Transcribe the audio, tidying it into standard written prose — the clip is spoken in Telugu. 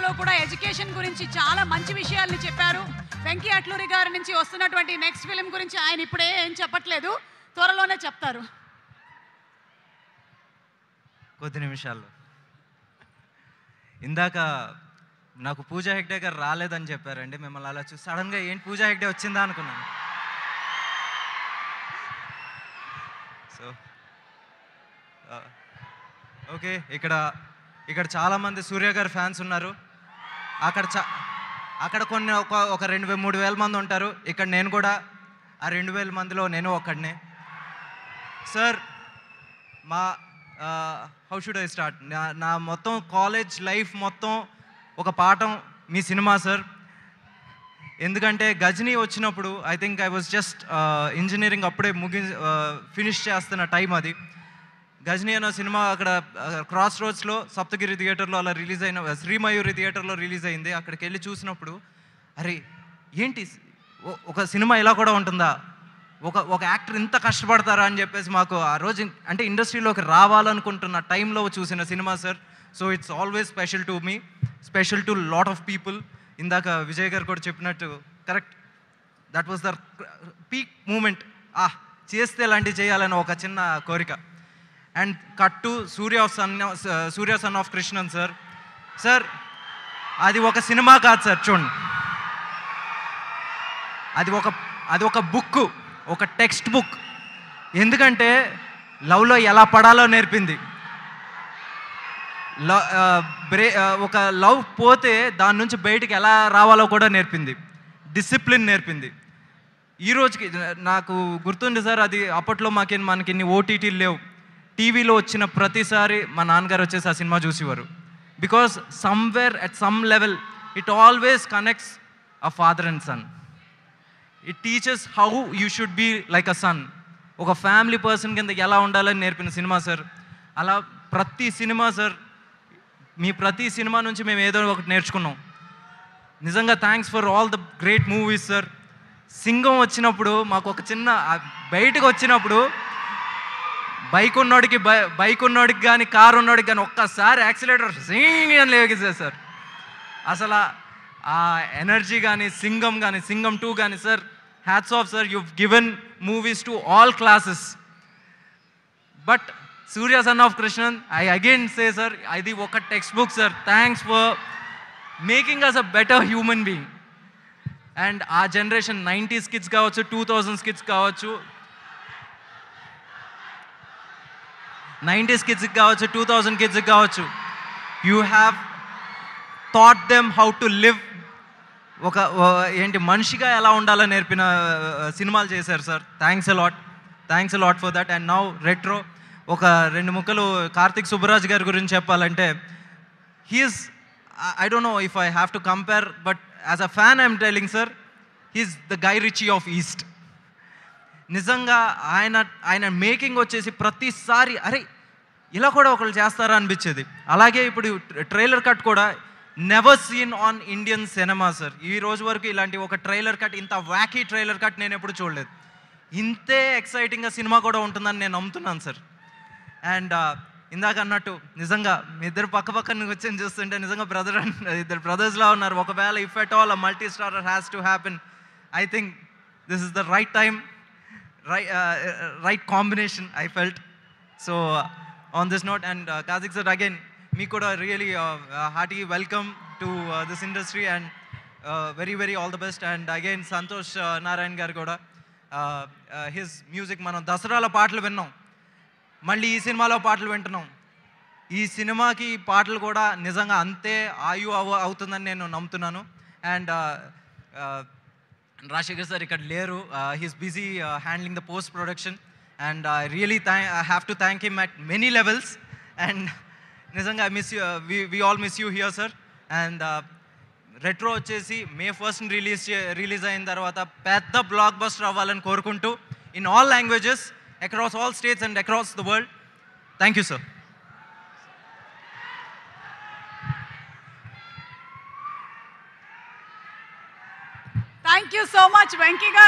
సినిమాలో కూడా ఎడ్యుకేషన్ గురించి చాలా మంచి విషయాల్ని చెప్పారు. వెంకీ అట్లూరి గారి నుంచి వస్తున్నటువంటి నెక్స్ట్ ఫిలిం గురించి ఆయన ఇప్పుడే ఏం చెప్పట్లేదు, త్వరలోనే చెప్తారు. కొద్ది నిమిషాల్లో. ఇందాక నాకు పూజా హెగ్డే గారు రాలేదని చెప్పారండి. మిమ్మల్ని అలా చూసి సడన్గా ఏంటి పూజా హెగ్డే వచ్చిందా అనుకున్నాను. సో ఓకే, ఇక్కడ చాలామంది సూర్య గారి ఫ్యాన్స్ ఉన్నారు. అక్కడ కొన్ని ఒక 2,000-3,000 మంది ఉంటారు. ఇక్కడ నేను కూడా ఆ 2,000 మందిలో నేను ఒక్కడినే. సార్, మా హౌ షుడ్ ఐ స్టార్ట్? నా మొత్తం కాలేజ్ లైఫ్ మొత్తం ఒక పాఠం మీ సినిమా సార్. ఎందుకంటే గజనీ వచ్చినప్పుడు I think I was just engineering అప్పుడే ఫినిష్ చేస్తున్న టైం అది. గజనీ అన్న సినిమా అక్కడ క్రాస్ రోడ్స్లో సప్తగిరి థియేటర్లో అలా రిలీజ్ అయిన, శ్రీమయూరి థియేటర్లో రిలీజ్ అయింది. అక్కడికి వెళ్ళి చూసినప్పుడు అరే ఏంటి ఒక సినిమా ఇలా కూడా ఉంటుందా, ఒక యాక్టర్ ఇంత కష్టపడతారా అని చెప్పేసి మాకు ఆ రోజు అంటే ఇండస్ట్రీలోకి రావాలనుకుంటున్న టైంలో చూసిన cinema sir. So it's always special to me, special to lot of people. ఇందాక విజయ్ గారు కూడా చెప్పినట్టు correct, that was the peak moment. చేస్తే ఇలాంటివి చేయాలని ఒక చిన్న కోరిక. And cut to Surya son of Krishnan sir. Sir అది ఒక సినిమా కాదు సార్, చూడండి, అది ఒక బుక్, ఒక టెక్స్ట్ బుక్. ఎందుకంటే లవ్లో ఎలా పడాలో నేర్పింది. ఒక లవ్ పోతే దాని నుంచి బయటికి ఎలా రావాలో కూడా నేర్పింది. డిసిప్లిన్ నేర్పింది. ఈ రోజుకి నాకు గుర్తుంది సార్, అది అప్పట్లో మనకి ఇన్ని ఓటీటీలు లేవు. టీవీలో వచ్చిన ప్రతిసారి మా నాన్నగారు వచ్చేసి ఆ సినిమా చూసేవారు. Because somewhere at some level it always connects a father and son. It teaches how you should be like a son. ఒక ఫ్యామిలీ పర్సన్ కింద ఎలా ఉండాలని నేర్పిన సినిమా సార్. అలా ప్రతి సినిమా సార్, మీ ప్రతి సినిమా నుంచి మేము ఏదో ఒకటి నేర్చుకున్నాం. నిజంగా thanks for all the great movies sir. Singam వచ్చినప్పుడు మాకు ఒక చిన్న బయటకు వచ్చినప్పుడు బైక్ ఉన్నోడికి కానీ కారు ఉన్నోడికి కానీ ఒక్కసారి యాక్సిలేటర్ సింగ్ అని లేగేసారు సార్. అసలు ఆ ఎనర్జీ కానీ సింగం 2 కానీ sir, hats off sir. you've given movies to all classes. But Surya Son of Krishnan, I again say sir, అది ఒక text book sir. Thanks for making us a better human being. And ఆ జనరేషన్ 90s కిడ్స్ కావచ్చు, 2000s కిడ్స్ కావచ్చు, 90s కిడ్స్కి కావచ్చు, 2000 కిడ్స్కి కావచ్చు, you have taught them how to live. ఒక ఏంటి మనిషిగా ఎలా ఉండాలో నేర్పిన సినిమాలు చేశారు sir. Thanks a lot for that. And now Retro ఒక 2 ముక్కలు కార్తిక్ సుబ్బరాజ్ గారి గురించి చెప్పాలంటే, he's, I don't know if I have to compare, but as a fan I'm telling sir, he's the Guy Ritchie of east. నిజంగా ఆయన మేకింగ్ వచ్చేసి ప్రతిసారి అరే ఇలా కూడా ఒకళ్ళు చేస్తారా అనిపించేది. అలాగే ఇప్పుడు ట్రైలర్ కట్ కూడా never seen on Indian cinema sir. ఈ రోజు వరకు ఇలాంటి ఒక ట్రైలర్ కట్, ఇంత వ్యాకీ ట్రైలర్ కట్ నేను ఎప్పుడు చూడలేదు. ఇంతే ఎక్సైటింగ్గా సినిమా కూడా ఉంటుందని నేను నమ్ముతున్నాను సార్. అండ్ ఇందాక అన్నట్టు నిజంగా మీ ఇద్దరు పక్కన వచ్చి చూస్తుంటే నిజంగా ఇద్దరు బ్రదర్స్లా ఉన్నారు. ఒకవేళ if at all a multi starrer has to happen, I think this is the right time, right combination I felt. So on this note, and Karthik sir, again me kuda really hearty welcome to this industry, and very all the best. And again Santosh Narayan garu kuda his music మనం దసరాల పాటలు విన్నాం, మళ్ళీ ఈ సినిమాలో పాటలు వింటున్నాం. ఈ సినిమాకి పాటలు కూడా నిజంగా అంతే అవుతుందని నేను నమ్ముతున్నాను. And Rashikar sir ikkada leru, he's busy handling the post production, and I really have to thank him at many levels. And nizanga I miss you, we all miss you here sir. And retro vachesi May 1st release ayin tarvata pedda blockbuster avvalani korukuntu in all languages across all states and across the world. Thank you sir. Thank you so much, Venki garu.